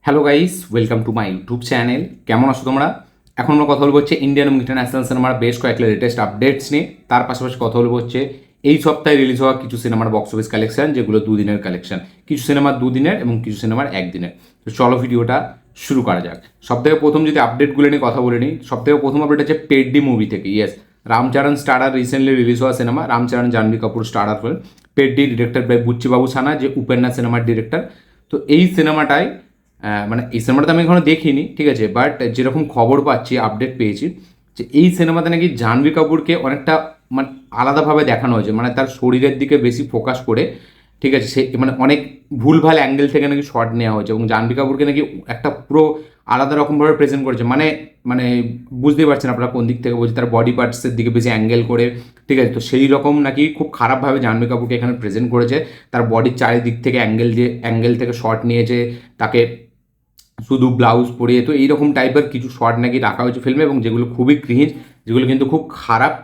Hello guys, welcome to my YouTube channel. কেমন আছো তোমরা? এখন আমরা কথা বলবো হচ্ছে ইন্ডিয়ান এবং ইন্টারন্যাশনাল সিনেমার বেশ কয়েকটা লেটেস্ট আপডেটস নিয়ে। তার পাশাপাশি কথা বলবো হচ্ছে এই সপ্তাহে রিলিজ হওয়া কিছু সিনেমার বক্স অফিস কালেকশন, যেগুলো দুদিনের কালেকশন। কিছু সিনেমার দুদিনের এবং কিছু সিনেমার একদিনের। তো চলো ভিডিওটা শুরু করা যাক। সবথেকে প্রথম যদি আপডেটগুলো নিয়ে কথা বলে নিই, সবথেকে প্রথম আপডেট হচ্ছে পেডডি মুভি থেকে। Yes, Ram Charan starrer recently release হওয়া cinema, Ram Charan Janhvi Kapoor starrer film. Peddi director by Buchi Babu Sana, যে উপেন্না সিনেমার ডিরেক্টর। তো এই সিনেমাটায় মানে এই সিনেমাটা তো আমি এখনো দেখিনি, ঠিক আছে, বাট যেরকম খবর পাচ্ছি, আপডেট পেয়েছি যে এই সিনেমাতে নাকি জাহ্নবী কাপুরকে অনেকটা মানে আলাদাভাবে দেখানো হয়েছে, মানে তার শরীরের দিকে বেশি ফোকাস করে, ঠিক আছে, সে মানে অনেক ভুলভাল অ্যাঙ্গেল থেকে নাকি শট নেওয়া হয়েছে এবং জাহ্নবী কাপুরকে নাকি একটা পুরো আলাদা রকমভাবে প্রেজেন্ট করেছে। মানে মানে বুঝতেই পারছেন আপনারা কোন দিক থেকে বলছি, তার বডি পার্টসের দিকে বেশি অ্যাঙ্গেল করে, ঠিক আছে। তো সেই রকম নাকি খুব খারাপভাবে জাহ্নবী কাপুরকে এখানে প্রেজেন্ট করেছে। তার বডির চারিদিক থেকে অ্যাঙ্গেল থেকে শট নিয়েছে, তাকে শুধু ব্লাউজ পরিয়ে, তো এইরকম টাইপের কিছু শট নাকি রাখা হয়েছে ফিল্মে, এবং যেগুলো খুবই ক্রিঞ্জ, যেগুলো কিন্তু খুব খারাপ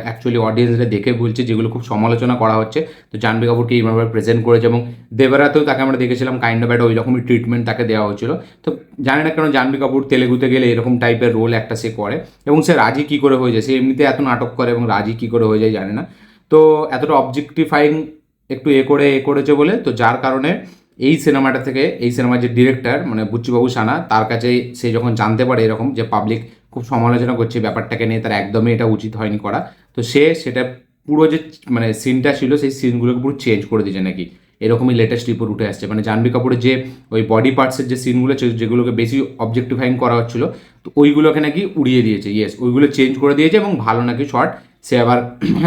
অ্যাকচুয়ালি অডিয়েন্সরা দেখে বলছে, যেগুলো খুব সমালোচনা করা হচ্ছে। তো জাহ্নবী কাপুরকে এইভাবে প্রেজেন্ট করেছে এবং দেবরাতেও তাকে আমরা দেখেছিলাম কাইন্ড অফ একটা ওই রকমই ট্রিটমেন্ট তাকে দেওয়া হয়েছিল। তো জানি না কেন জাহ্নবী কাপুর তেলেগুতে গেলে এরকম টাইপের রোল একটা সে করে, এবং সে রাজি কী করে হয়ে যায়, সে এমনিতে এত নাটক করে এবং রাজি কী করে হয়ে যায় জানি না। তো এতটা অবজেক্টিফাইং একটু করেছে বলে, তো যার কারণে এই সিনেমাটা থেকে এই সিনেমার যে ডিরেক্টর মানে বুচ্চিবাবু সানা, তার কাছে সে যখন জানতে পারে এরকম যে পাবলিক খুব সমালোচনা করছে ব্যাপারটাকে নিয়ে, তার একদমই এটা উচিত হয়নি করা, তো সে সেটা পুরো যে মানে সিনটা ছিল সেই সিনগুলোকে পুরো চেঞ্জ করে দিয়েছে নাকি, এরকমই লেটেস্ট রিপোর্ট উঠে আসছে। মানে জাহ্নবী কাপুরের যে ওই বডি পার্টসের যে সিনগুলো যেগুলোকে বেশি অবজেক্টিফাইং করা হচ্ছিল, তো ওইগুলোকে নাকি উড়িয়ে দিয়েছে। ইয়েস, ওইগুলো চেঞ্জ করে দিয়েছে এবং ভালো নাকি শর্ট সে আবার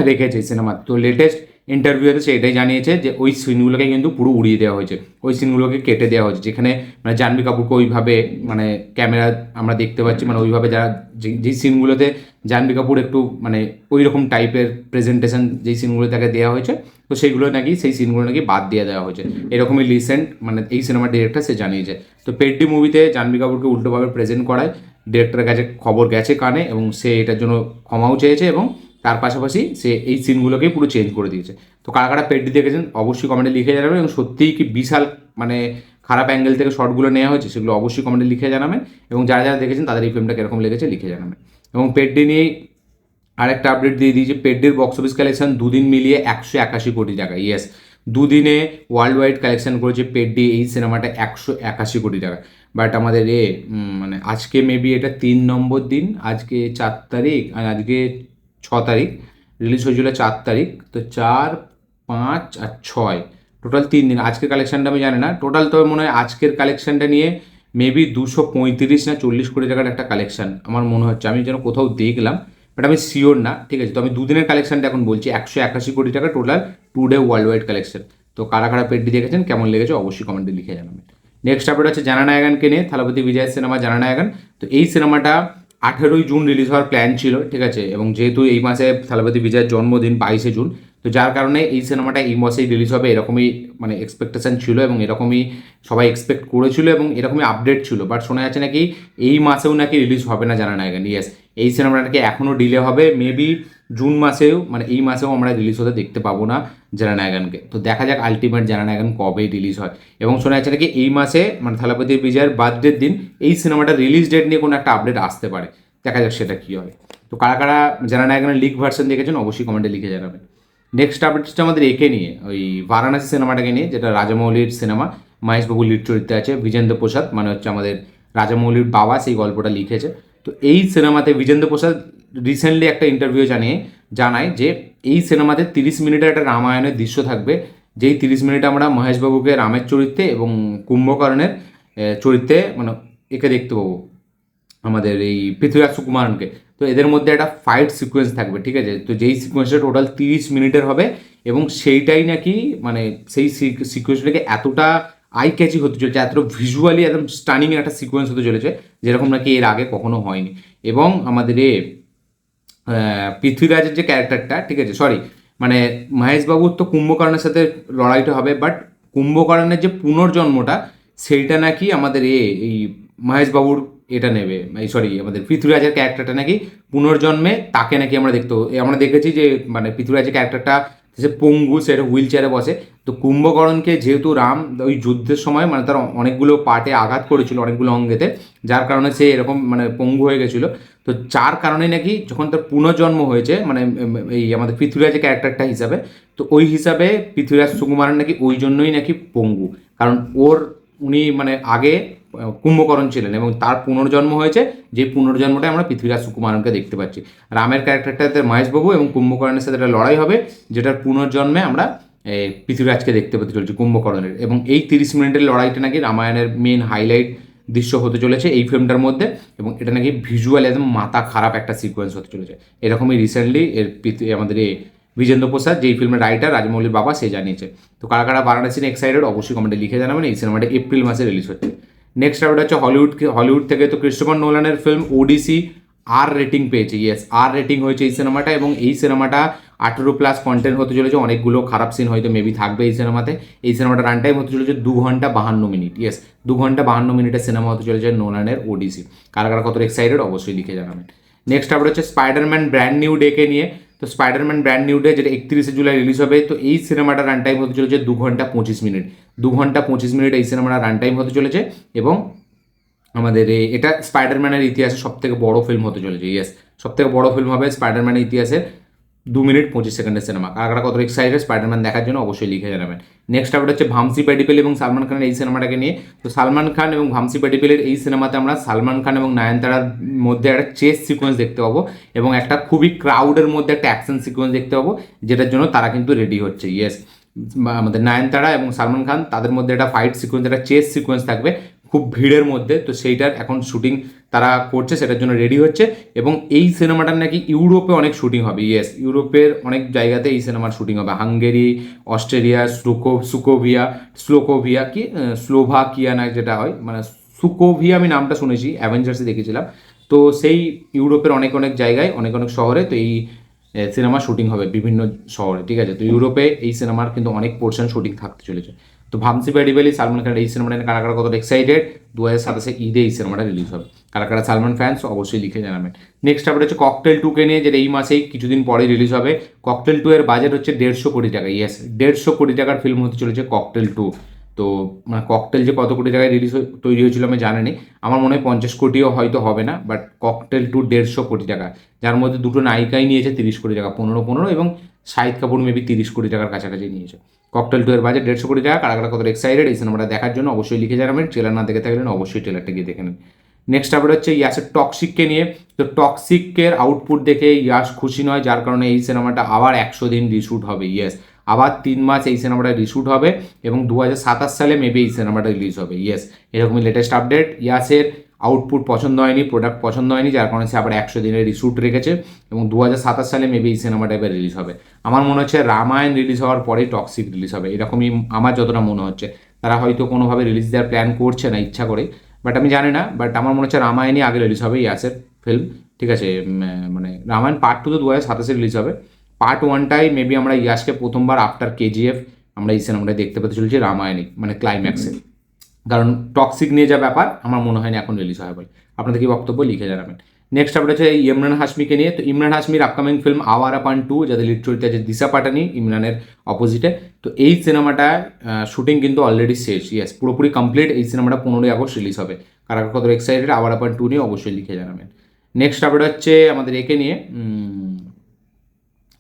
রেখেছে সিনেমা। তো লেটেস্ট ইন্টারভিউতে সে এটাই জানিয়েছে যে ওই সিনগুলোকে কিন্তু পুরো উড়িয়ে দেওয়া হয়েছে, ওই সিনগুলোকে কেটে দেওয়া হয়েছে, যেখানে মানে জাহ্নবী কাপুরকে ওইভাবে মানে ক্যামেরা আমরা দেখতে পাচ্ছি, মানে ওইভাবে যারা যেই সিনগুলোতে জাহ্নবী কাপুর একটু মানে ওই রকম টাইপের প্রেজেন্টেশন যেই সিনগুলো তাকে দেওয়া হয়েছে, তো সেইগুলো নাকি সেই সিনগুলো নাকি বাদ দিয়ে দেওয়া হয়েছে, এরকমই রিসেন্ট মানে এই সিনেমার ডিরেক্টর সে জানিয়েছে। তো পেডডি মুভিতে জাহ্নবী কাপুরকে উল্টোভাবে প্রেজেন্ট করায় ডিরেক্টরের কাছে খবর গেছে কানে, এবং সে এটার জন্য ক্ষমাও চেয়েছে, এবং তার পাশাপাশি সে এই সিনগুলোকেই পুরো চেঞ্জ করে দিয়েছে। তো কারা কারা পেডডি দেখেছেন অবশ্যই কমেন্টে লিখে জানাবেন, এবং সত্যিই কি বিশাল মানে খারাপ অ্যাঙ্গেল থেকে শর্টগুলো নেওয়া হয়েছে সেগুলো অবশ্যই কমেন্টে লিখে জানাবেন, এবং যারা যারা দেখেছেন তাদের এই ফিল্মটা কীরকম লেগেছে লিখে জানাবেন। এবং পেডডি নিয়েই আরেকটা আপডেট দিয়ে দিয়েছি, পেডডির বক্স অফিস কালেকশন দুদিন মিলিয়ে 181 কোটি টাকা। ইয়েস, দুদিনে ওয়ার্ল্ড ওয়াইড কালেকশন করেছে পেডডি এই সিনেমাটা 181 কোটি টাকা। বাট আমাদের মানে আজকে মেবি এটা 3 নম্বর দিন, আজকে 4 তারিখ আর আজকে 6 তারিখ, রিলিজ হয়েছিল 4 তারিখ, তো 4, 5 আর 6, টোটাল 3 দিন। আজকের কালেকশানটা আমি জানি না টোটাল, তবে মনে হয় আজকের কালেকশানটা নিয়ে মেবি 235 না 40 কোটি টাকার একটা কালেকশান আমার মনে হচ্ছে, আমি যেন কোথাও দেখলাম, বাট আমি শিওর না, ঠিক আছে। তো আমি দুদিনের কালেকশানটা এখন বলছি, 181 কোটি টাকা total 2 day world wide collection. তো কারা কারা পেডডি দেখেছেন, কেমন লেগেছে অবশ্যই কমেন্টে লিখে জানাবেন। নেক্সট আপডেট হচ্ছে জানানায়গানকে নিয়ে, থালাপতি বিজয়ের সিনেমা জানানায়গান। তো এই সিনেমাটা 18ই জুন রিলিজ হওয়ার প্ল্যান ছিল, ঠিক আছে, এবং যেহেতু এই মাসে থালাপতি বিজয়ের জন্মদিন 22শে জুন, তো যার কারণে এই সিনেমাটা এই মাসেই রিলিজ হবে এরকমই মানে এক্সপেকটেশন ছিল, এবং এরকমই সবাই এক্সপেক্ট করেছিল, এবং এরকমই আপডেট ছিল। বাট শোনা যাচ্ছে নাকি এই মাসেও নাকি রিলিজ হবে না জানানায়গান। ইয়েস, এই সিনেমাটা নাকি এখনও ডিলে হবে, মেবি জুন মাসেও মানে এই মাসেও আমরা রিলিজ হতে দেখতে পাবো না জানানায়গানকে। তো দেখা যাক আলটিমেট জানানায়গান কবে রিলিজ হয়। এবং শোনা যাচ্ছে নাকি এই মাসে মানে থালাপতি বিজয়ের বার্থডের দিন এই সিনেমাটার রিলিজ ডেট নিয়ে কোনো একটা আপডেট আসতে পারে, দেখা যাক সেটা কী হয়। তো কারা কারা জানানায়গানের লিক ভার্সন দেখেছেন অবশ্যই কমেন্টে লিখে জানাবেন। নেক্সট আপডেট হচ্ছে আমাদের একে নিয়ে, ওই বারাণসী সিনেমাটাকে নিয়ে, যেটা রাজামৌলির সিনেমা, মহেশবাবু লিড চরিত্রে আছে, বিজেন্দ্র প্রসাদ মানে হচ্ছে আমাদের রাজামৌলির বাবা সেই গল্পটা লিখেছে। তো এই সিনেমাতে বিজেন্দ্র প্রসাদ রিসেন্টলি একটা ইন্টারভিউ জানায় যে এই সিনেমাতে 30 মিনিটের একটা রামায়ণের দৃশ্য থাকবে, যেই 30 মিনিটে আমরা মহেশবাবুকে রামের চরিত্রে এবং কুম্ভকর্ণের চরিত্রে মানে একে দেখতে পাবো, আমাদের এই পৃথ্বীরাজ সুকুমারনকে। তো এদের মধ্যে একটা ফাইট সিকোয়েন্স থাকবে, ঠিক আছে। তো যেই সিকোয়েন্সটা টোটাল 30 মিনিটের হবে, এবং সেইটাই নাকি মানে সেই সিকোয়েন্সটাকে এতটা আই ক্যাচি হতে চলেছে, এতটা ভিজুয়ালি একদম স্টানিং একটা সিকোয়েন্স হতে চলেছে, যেরকম নাকি এর আগে কখনো হয়নি। এবং আমাদের পৃথ্বীরাজের যে ক্যারেক্টারটা, ঠিক আছে, সরি মানে মহেশবাবুর তো কুম্ভকর্ণের সাথে লড়াইটা হবে, বাট কুম্ভকর্ণের যে পুনর্জন্মটা সেইটা নাকি আমাদের এই মহেশবাবুর এটা নেবে, এই সরি আমাদের পৃথ্বীরাজের ক্যারেক্টারটা নাকি পুনর্জন্মে তাকে নাকি আমরা আমরা দেখেছি যে মানে পৃথ্বীরাজের ক্যারেক্টারটা সে পঙ্গু, সে হুইল চেয়ারে বসে, তো কুম্ভকর্ণকে যেহেতু রাম ওই যুদ্ধের সময় মানে তার অনেকগুলো পার্টে আঘাত করেছিল, অনেকগুলো অঙ্গেতে, যার কারণে সে এরকম মানে পঙ্গু হয়ে গেছিলো। তো যার কারণে নাকি যখন তার পুনর্জন্ম হয়েছে মানে এই আমাদের পৃথ্বীরাজের ক্যারেক্টারটা হিসাবে, তো ওই হিসাবে পৃথ্বীরাজ সুকুমারন নাকি ওই জন্যই নাকি পঙ্গু, কারণ উনি মানে আগে কুম্ভকর্ণ ছিলেন এবং তার পুনর্জন্ম হয়েছে, যে পুনর্জন্মটা আমরা পৃথ্বীরাজ সুকুমারনকে দেখতে পাচ্ছি। রামের ক্যারেক্টারটাতে মহেশবাবু এবং কুম্ভকর্ণের সাথে একটা লড়াই হবে, যেটার পুনর্জন্মে আমরা পৃথ্বীরাজকে দেখতে পেতে চলেছি কুম্ভকর্ণের। এবং এই 30 মিনিটের লড়াইটা নাকি রামায়ণের মেন হাইলাইট দৃশ্য হতে চলেছে এই ফিল্মটার মধ্যে, এবং এটা নাকি ভিজুয়াল একদম মাথা খারাপ একটা সিকোয়েন্স হতে চলেছে। এরকমই রিসেন্টলি আমাদের বিজেন্দ্র প্রসাদ, যেই ফিল্মের রাইটার রাজমৌলির বাবা, সে জানিয়েছে। তো কারা কারা বারাণসী নিয়ে এক্সাইটেড অবশ্যই কমেন্টে লিখে জানাবেন। এই সিনেমাটা এপ্রিল মাসে রিলিজ হচ্ছে। নেক্সট আপডেট হচ্ছে হলিউড থেকে তো ক্রিস্টোফার নোলানের ফিল্ম ওডিসি আর রেটিং পেয়েছে। ইয়েস, আর রেটিং হয়েছে এই সিনেমাটা, এবং এই সিনেমাটা 18+ কন্টেন্ট হতে চলেছে। অনেকগুলো খারাপ সিন হয়তো মেবি থাকবে এই সিনেমাতে। এই সিনেমাটা রান টাইম হতে চলেছে 2 ঘন্টা 52 মিনিট। ইয়েস, 2 ঘন্টা 52 মিনিটের সিনেমা হতে চলেছে নোলানের ওডিসি। কারা কারা কত এক্সাইটেড অবশ্যই লিখে জানাবেন। নেক্সট আপডেট হচ্ছে স্পাইডারম্যান ব্র্যান্ড নিউ ডেকে নিয়ে। তো স্পাইডারম্যান ব্র্যান্ড নিউ ডে, যেটা 31শে জুলাই রিলিজ হবে, তো এই সিনেমাটা রান টাইম হতে চলেছে 2 ঘন্টা 25 মিনিট। 2 ঘন্টা 25 মিনিট এই সিনেমাটা রান টাইম হতে চলেছে, এবং আমাদের এটা স্পাইডারম্যানের ইতিহাসে সবথেকে বড় ফিল্ম হতে চলেছে। ইয়েস, সবথেকে বড় ফিল্ম হবে স্পাইডারম্যানের ইতিহাসে 2 মিনিট 25 সেকেন্ডের সিনেমা। কারা কত এক্সাইটেড স্পাইডারম্যান দেখার জন্য অবশ্যই লিখে জানাবেন। নেক্সট আপডেট হচ্ছে ভামসি প্যাডিপেল এবং সালমান খানের এই সিনেমাটাকে নিয়ে। তো সালমান খান এবং ভামসি প্যাডিপেলের এই সিনেমাতে আমরা সালমান খান এবং নয়নতারার মধ্যে একটা চেস সিকোয়েন্স দেখতে পাবো, এবং একটা খুবই ক্রাউডের মধ্যে একটা অ্যাকশন সিকোয়েন্স দেখতে পাবো, যেটার জন্য তারা কিন্তু রেডি হচ্ছে। ইয়েস, আমাদের নয়নতারা এবং সালমান খান, তাদের মধ্যে একটা ফাইট সিকোয়েন্স, একটা চেস সিকোয়েন্স থাকবে খুব ভিড়ের মধ্যে। তো সেইটার এখন শুটিং তারা করছে, সেটার জন্য রেডি হচ্ছে। এবং এই সিনেমাটার নাকি ইউরোপে অনেক শুটিং হবে। ইয়েস, ইউরোপের অনেক জায়গাতে এই সিনেমার শুটিং হবে। হাঙ্গেরি, অস্ট্রেলিয়া, স্লোভাকিয়া না যেটা হয়, মানে সুকোভিয়া, আমি নামটা শুনেছি, অ্যাভেঞ্জার্সে দেখেছিলাম। তো সেই ইউরোপের অনেক অনেক জায়গায়, অনেক অনেক শহরে তো এই সিনেমা শুটিং হবে বিভিন্ন শহরে। ঠিক আছে, তো ইউরোপে এই সিনেমার কিন্তু অনেক পোর্শন শুটিং থাকতে চলেছে। তো ভামসি প্যাডিপেলি সালমান খানের এই সিনেমাটা নিয়ে কারা কারা কত এক্সাইটেড? 2027 ঈদে এই সিনেমাটা রিলিজ হবে। কারা কারা সালমান ফ্যান্স অবশ্যই লিখে জানাবেন। নেক্সট আপডেট হচ্ছে ককটেল 2 কে নিয়ে, যেটা এই মাসেই কিছুদিন পরে রিলিজ হবে। ককটেল 2 এর বাজেট হচ্ছে 150 কোটি টাকা। ইয়েস, 150 কোটি টাকার ফিল্ম হতে চলেছে ককটেল 2। তো মানে ককটেল যে কত কোটি টাকায় তৈরি হয়েছিল আমি জানি না, আমার মনে হয় 50 কোটিও হয়তো হবে না, বাট ককটেল 2 150 কোটি টাকা, যার মধ্যে দুটো নায়িকাই নিয়েছে 30 কোটি টাকা, 15 এবং শাহিদ কাপুর মেবি 30 কোটি টাকার কাছাকাছি নিয়েছে। ককটেল 2 এর বাজেট 150 কোটি টাকা। কারা কারা কত এক্সাইটেড এই সিনেমাটা দেখার জন্য অবশ্যই লিখে জানাবেন। ট্রেলার না দেখে থাকলেন অবশ্যই ট্রেলারটা গিয়ে দেখে নেন। নেক্সট আপডেট হচ্ছে ইয়াসের টক্সিককে নিয়ে। তো টক্সিকের আউটপুট দেখে ইয়াস খুশি নয়, যার কারণে এই সিনেমাটা আবার 100 দিন রিশুট হবে। ইয়েস, আবার 3 মাস এই সিনেমাটা রিশুট হবে, এবং 2027 সালে মেবি এই সিনেমাটা রিলিজ হবে। ইয়েস, এরকমই লেটেস্ট আপডেট। ইয়াসের আউটপুট পছন্দ হয়নি, প্রোডাক্ট পছন্দ হয়নি, যার কারণে সে আবার 100 দিনের রিশুট রেখেছে, এবং 2027 সালে মেবি এই সিনেমাটা এবার রিলিজ হবে। আমার মনে হচ্ছে রামায়ণ রিলিজ হওয়ার পরেই টক্সিক রিলিজ হবে, এরকমই আমার যতটা মনে হচ্ছে। তারা হয়তো কোনোভাবে রিলিজ দেওয়ার প্ল্যান করছে না ইচ্ছা করে, বাট আমি জানি না, বাট আমার মনে হচ্ছে রামায়ণই আগে রিলিজ হবে ইয়াসের ফিল্ম। ঠিক আছে, মানে রামায়ণ পার্ট 2 তো 2027 রিলিজ হবে। পার্ট 1টাই মেবি আমরা ইয়াসকে প্রথমবার আফটার কেজিএফ আমরা এই সিনেমাটায় দেখতে পেতে চলেছি রামায়ণই, মানে ক্লাইম্যাক্সে। কারণ টক্সিক নিয়ে যা ব্যাপার, আমার মনে হয় না এখন রিলিজ হয় বলে। আপনাদের কি বক্তব্য লিখে জানাবেন। নেক্সট আপডেট হচ্ছে ইমরান হাশমিকে নিয়ে। তো ইমরান হাশমির আপকামিং ফিল্ম আওয়ারা পান 2, যাদের লিড চরিত্রে আছে দিশা পাটানি ইমরানের অপোজিটে। তো এই সিনেমাটা শুটিং কিন্তু অলরেডি শেষ। ইয়েস, পুরোপুরি কমপ্লিট। এই সিনেমাটা 15 আগস্ট রিলিজ হবে। কারা কত এক্সাইটেড আওয়ারা পান 2 নিয়ে অবশ্যই লিখে জানাবেন। নেক্সট আপডেট হচ্ছে আমাদের একে নিয়ে,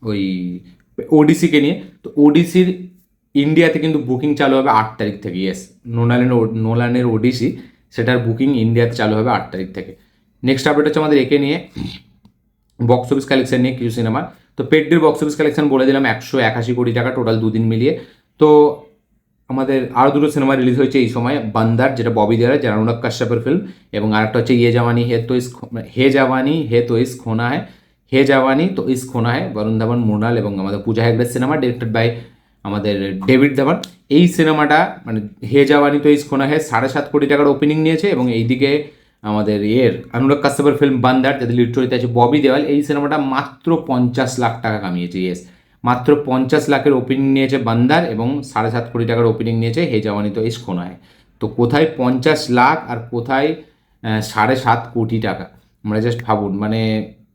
ওই ওডিসিকে নিয়ে। তো ওডিসির ইন্ডিয়াতে কিন্তু বুকিং চালু হবে 8 তারিখ থেকে। ইয়েস, নোলানের ওডিসি, সেটার বুকিং ইন্ডিয়াতে চালু হবে 8 তারিখ থেকে। নেক্সট আপডেট হচ্ছে আমাদের একে নিয়ে, বক্স অফিস কালেকশন নিয়ে কিছু সিনেমা। তো পেডডির বক্স অফিস কালেকশন বলে দিলাম 181 কোটি টাকা টোটাল 2 দিন মিলিয়ে। তো আমাদের আরও দুটো সিনেমা রিলিজ হয়েছে এই সময়। বান্দার, যেটা ববি দেওয়ার, যেটা অনুরাগ কাশ্যপের ফিল্ম, এবং আরেকটা হচ্ছে হে জাওয়ানি তো ইস খোনা হ্যায় বরুণ ধাবান, মৃণাল এবং আমাদের পূজা হেগড়ের সিনেমা, ডিরেক্টেড বাই আমাদের ডেভিড ধাবান। এই সিনেমাটা মানে হে জাওয়ানি তো ইস খোনা হ্যায় 7.5 কোটি টাকার ওপেনিং নিয়েছে, এবং এইদিকে আমাদের অনুরাগ কাশ্যপের ফিল্ম বান্দার, যাদের লিড চরিত্রে আছে ববি দেওয়াল, এই সিনেমাটা মাত্র 50 লাখ টাকা কামিয়েছে। ইয়েস, মাত্র 50 লাখের ওপেনিং নিয়েছে বান্দার, এবং 7.5 কোটি টাকার ওপেনিং নিয়েছে হে জাওয়ানি তো ইস খোনা হ্যায়। তো কোথায় 50 লাখ আর কোথায় 7.5 কোটি টাকা, মানে জাস্ট ভাবুন। মানে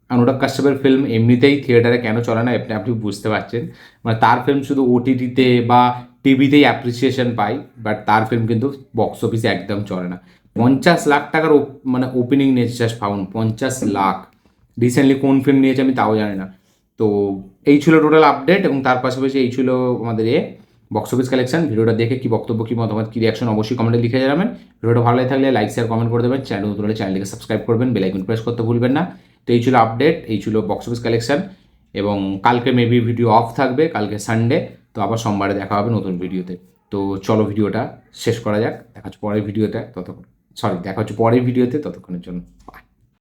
অনুরাগ কাশ্যপের ফিল্ম এমনিতেই থিয়েটারে কেন চলে না আপনি বুঝতে পারছেন। মানে তার ফিল্ম শুধু ওটিটিতে বা টিভিতেই অ্যাপ্রিসিয়েশন পায়, বাট তার ফিল্ম কিন্তু বক্স অফিসে একদম চলে না। 50 লাখ টাকার মানে ওপেনিং নিয়েছে জাস্ট ভাবুন, 50 লাখ। রিসেন্টলি কোন ফিল্ম নিয়েছে আমি তাও জানি না। তো এই ছিল টোটাল আপডেট, এবং তার পাশাপাশি এই ছিল আমাদের বক্স অফিস কালেকশন। ভিডিওটা দেখে কি বক্তব্য, কি মতামত, কি রিয়াকশন অবশ্যই কমেন্টে লিখে জানাবেন। ভিডিওটা ভালো লাগে থাকলে লাইক শেয়ার কমেন্ট করে দেবেন। চ্যানেল নতুন হলে চ্যানেলটিকে সাবস্ক্রাইব করবেন, বেল আইকন প্রেস করতে ভুলবেন না। তো এই ছিল আপডেট, এই ছিল বক্স অফিস কালেকশন, এবং কালকে মেবি ভিডিও অফ থাকবে, কালকে সানডে। তো আবার সোমবারে দেখা হবে নতুন ভিডিওতে। তো চলো ভিডিওটা শেষ করা যাক, দেখা হচ্ছে পরের ভিডিওতে, ততক্ষণ দেখা হচ্ছে পরের ভিডিওতে, ততক্ষণের জন্য বাই।